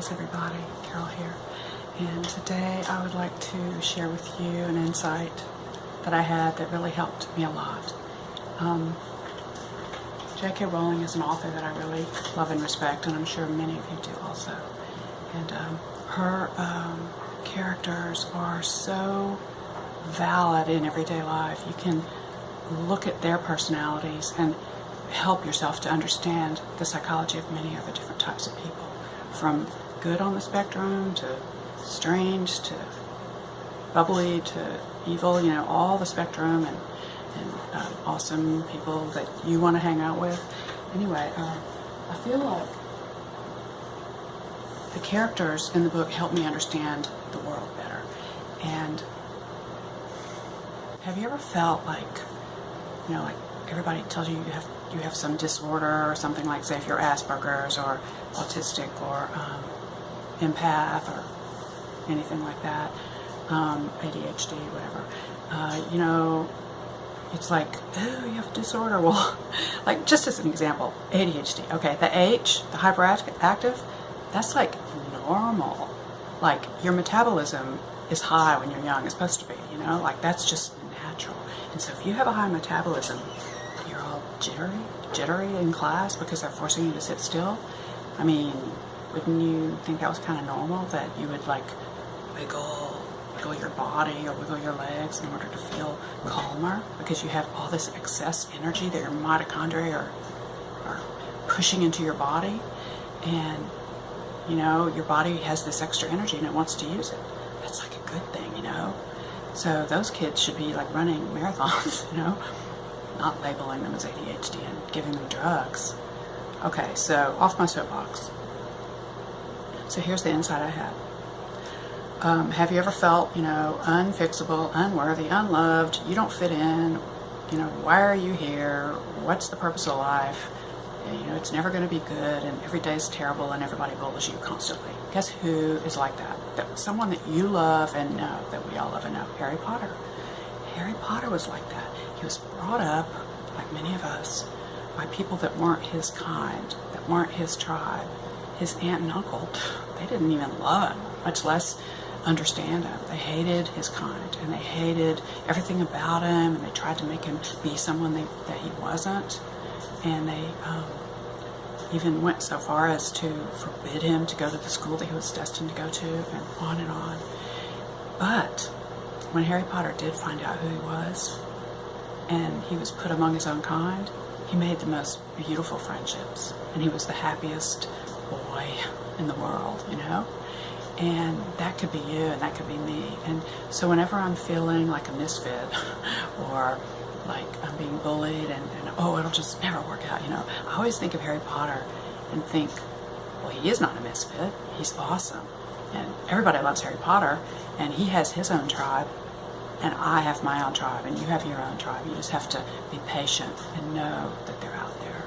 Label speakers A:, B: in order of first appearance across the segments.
A: Aspies, everybody. Carol here. And today I would like to share with you an insight that I had that really helped me a lot. J.K. Rowling is an author that I really love and respect, and I'm sure many of you do also. And her characters are so valid in everyday life. You can look at their personalities and help yourself to understand the psychology of many of the different types of people, from good on the spectrum to strange to bubbly to evil, you know, all the spectrum, and awesome people that you want to hang out with. Anyway, I feel like the characters in the book help me understand the world better. And have you ever felt like, you know, like everybody tells you you have some disorder or something, like, say, if you're Aspergers or autistic or empath or anything like that, ADHD, whatever, you know, it's like, oh, you have a disorder. Well, like, just as an example, ADHD. Okay, the H, the hyperactive, that's like normal. Like, your metabolism is high when you're young. It's supposed to be, you know, like, that's just natural. And so if you have a high metabolism, you're all jittery in class because they're forcing you to sit still. I mean, wouldn't you think that was kind of normal, that you would like wiggle your body or wiggle your legs in order to feel calmer, because you have all this excess energy that your mitochondria are pushing into your body, and you know, your body has this extra energy and it wants to use it. That's like a good thing, you know. So those kids should be like running marathons, you know, not labeling them as ADHD and giving them drugs. Okay, so off my soapbox. So here's the insight I had. Have you ever felt, you know, unfixable, unworthy, unloved, you don't fit in, you know, why are you here, what's the purpose of life, you know, it's never going to be good, and every day is terrible, and everybody bullies you constantly? Guess who is like that? Someone that you love and know, that we all love and know, Harry Potter. Harry Potter was like that. He was brought up, like many of us, by people that weren't his kind, that weren't his tribe. His aunt and uncle, they didn't even love him, much less understand him. They hated his kind, and they hated everything about him, and they tried to make him be someone that he wasn't, and they even went so far as to forbid him to go to the school that he was destined to go to, and on and on. But when Harry Potter did find out who he was, and he was put among his own kind, he made the most beautiful friendships, and he was the happiest boy in the world, you know. And that could be you, and that could be me. And so whenever I'm feeling like a misfit, or like I'm being bullied, and oh, it'll just never work out, you know, I always think of Harry Potter and think, well, he is not a misfit. He's awesome. And everybody loves Harry Potter, and he has his own tribe, and I have my own tribe, and you have your own tribe. You just have to be patient and know that they're out there.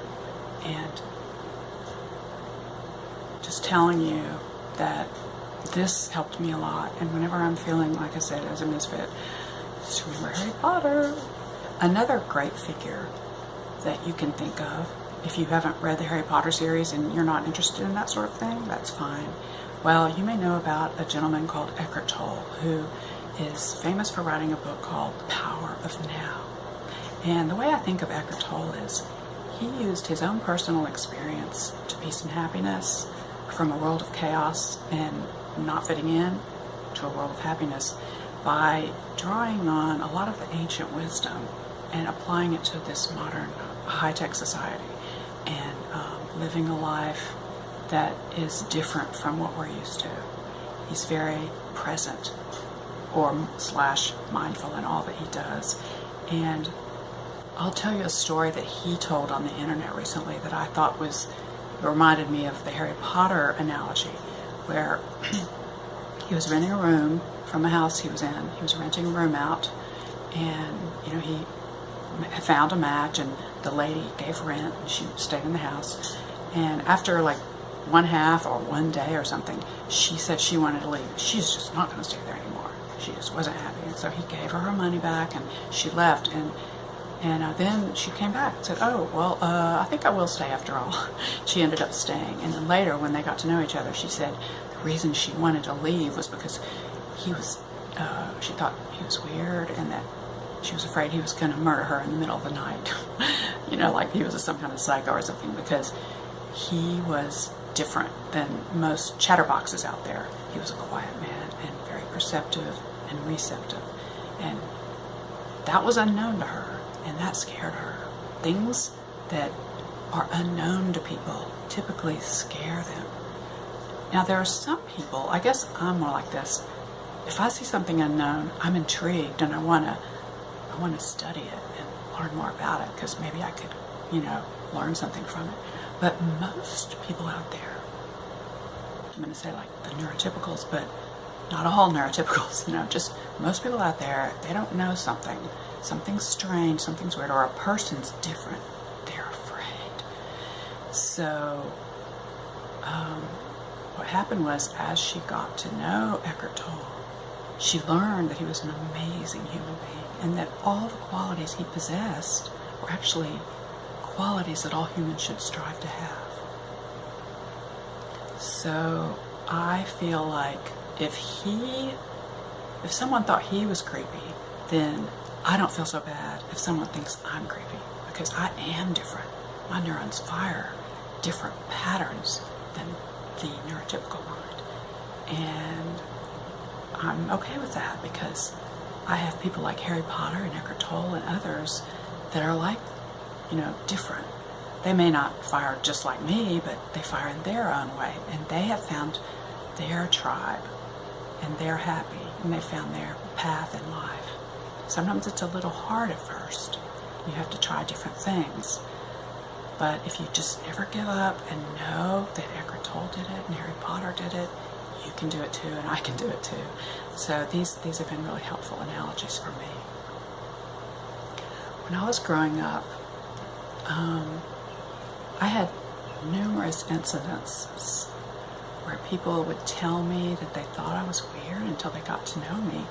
A: And just telling you that this helped me a lot. And whenever I'm feeling, like I said, as a misfit, just remember Harry Potter. Another great figure that you can think of, if you haven't read the Harry Potter series and you're not interested in that sort of thing, that's fine. Well, you may know about a gentleman called Eckhart Tolle, who is famous for writing a book called The Power of Now. And the way I think of Eckhart Tolle is he used his own personal experience to peace and happiness, from a world of chaos and not fitting in to a world of happiness, by drawing on a lot of the ancient wisdom and applying it to this modern high-tech society, and living a life that is different from what we're used to. He's very present or slash mindful in all that he does. And I'll tell you a story that he told on the internet recently that I thought reminded me of the Harry Potter analogy, where he was renting a room from a house he was in. He was renting a room out, and you know, he found a match, and the lady gave rent, and she stayed in the house. And after like one half or one day or something, she said she wanted to leave. She's just not going to stay there anymore. She just wasn't happy, and so he gave her money back, and she left. And then she came back and said, oh, well, I think I will stay after all. She ended up staying. And then later, when they got to know each other, she said, reason she wanted to leave was because he was, she thought he was weird, and that she was afraid he was going to murder her in the middle of the night. You know, like he was some kind of psycho or something, because he was different than most chatterboxes out there. He was a quiet man and very perceptive and receptive. And that was unknown to her, and that scared her. Things that are unknown to people typically scare them. Now, there are some people, I guess I'm more like this. If I see something unknown, I'm intrigued and I want to study it and learn more about it, because maybe I could, you know, learn something from it. But most people out there, I'm going to say like the neurotypicals, but not all neurotypicals, you know, just most people out there, they don't know something's strange, something's weird, or a person's different. They're afraid. So what happened was, as she got to know Eckhart Tolle, she learned that he was an amazing human being, and that all the qualities he possessed were actually qualities that all humans should strive to have. So I feel like if someone thought he was creepy, then I don't feel so bad if someone thinks I'm creepy, because I am different. My neurons fire different patterns than the neurotypical mind. And I'm okay with that, because I have people like Harry Potter and Eckhart Tolle and others that are like, you know, different. They may not fire just like me, but they fire in their own way, and they have found their tribe, and they're happy, and they found their path in life. Sometimes it's a little hard at first. You have to try different things. But if you just never give up and know that Eckhart Tolle did it and Harry Potter did it, you can do it too, and I can do it too. So these have been really helpful analogies for me. When I was growing up, I had numerous incidences where people would tell me that they thought I was weird until they got to know me,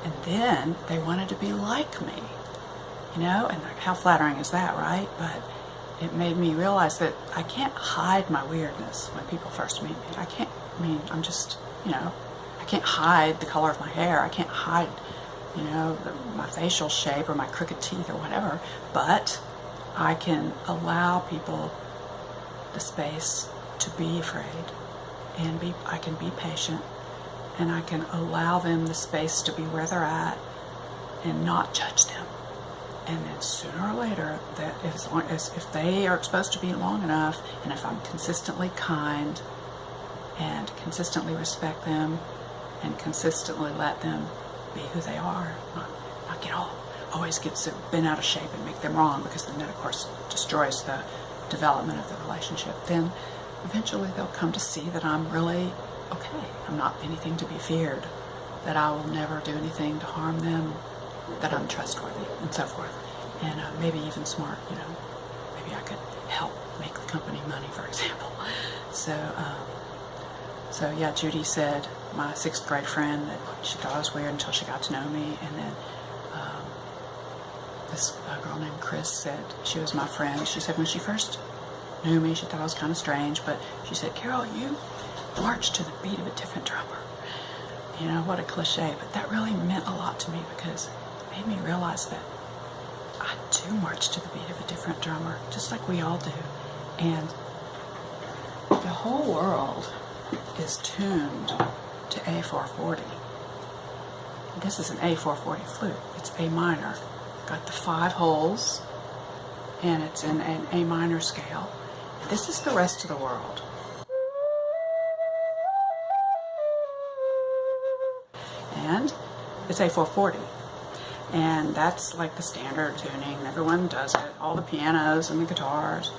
A: and then they wanted to be like me, you know, and how flattering is that, right? But it made me realize that I can't hide my weirdness when people first meet me. I'm just, you know, I can't hide the color of my hair. I can't hide, you know, my facial shape or my crooked teeth or whatever, but I can allow people the space to be afraid, and I can be patient, and I can allow them the space to be where they're at and not judge them. And then sooner or later, that if they are exposed to be long enough, and if I'm consistently kind and consistently respect them and consistently let them be who they are, not get always get so bent out of shape and make them wrong, because then that of course destroys the development of the relationship, then eventually they'll come to see that I'm really okay. I'm not anything to be feared, that I will never do anything to harm them, that I'm trustworthy, and so forth. And maybe even smart, you know. Maybe I could help make the company money, for example. So yeah, Judy said, my 6th grade friend, that she thought I was weird until she got to know me. And then this girl named Chris said she was my friend. She said when she first knew me, she thought I was kind of strange, but she said, Carol, you march to the beat of a different drummer. You know, what a cliche, but that really meant a lot to me, because it made me realize that I do march to the beat of a different drummer, just like we all do. And the whole world is tuned to A440. This is an A440 flute. It's A minor. Got the 5 holes, and it's in an A minor scale. This is the rest of the world. And it's A440. And that's like the standard tuning. Everyone does it. All the pianos and the guitars.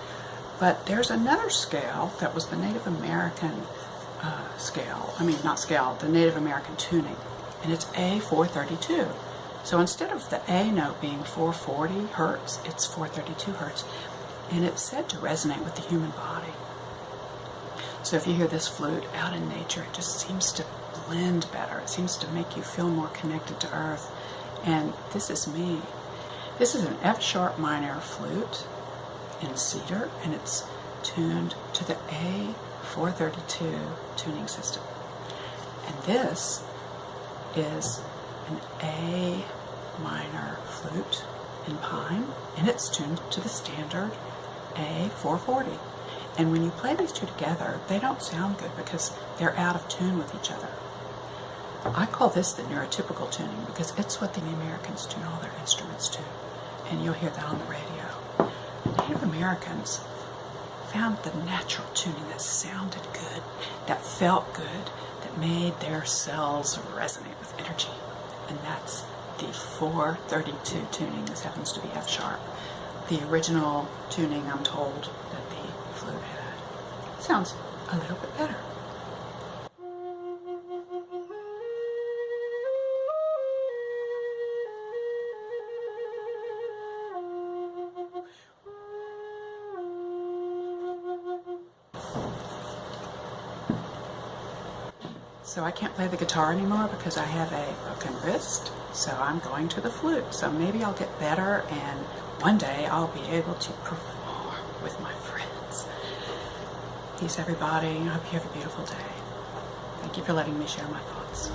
A: But there's another scale that was the Native American scale. I mean, not scale, the Native American tuning. And it's A432. So instead of the A note being 440 hertz, it's 432 hertz. And it's said to resonate with the human body. So if you hear this flute out in nature, it just seems to blend better. It seems to make you feel more connected to earth. And this is me. This is an F sharp minor flute in cedar, and it's tuned to the A432 tuning system. And this is an A minor flute in pine, and it's tuned to the standard A440. And when you play these two together, they don't sound good because they're out of tune with each other. I call this the neurotypical tuning because it's what the Americans tune all their instruments to, and you'll hear that on the radio. Native Americans found the natural tuning that sounded good, that felt good, that made their cells resonate with energy, and that's the 432 tuning. This happens to be F sharp. The original tuning, I'm told, that the flute had. Sounds a little bit better. So I can't play the guitar anymore because I have a broken wrist, so I'm going to the flute. So maybe I'll get better and one day I'll be able to perform with my friends. Peace everybody. I hope you have a beautiful day. Thank you for letting me share my thoughts.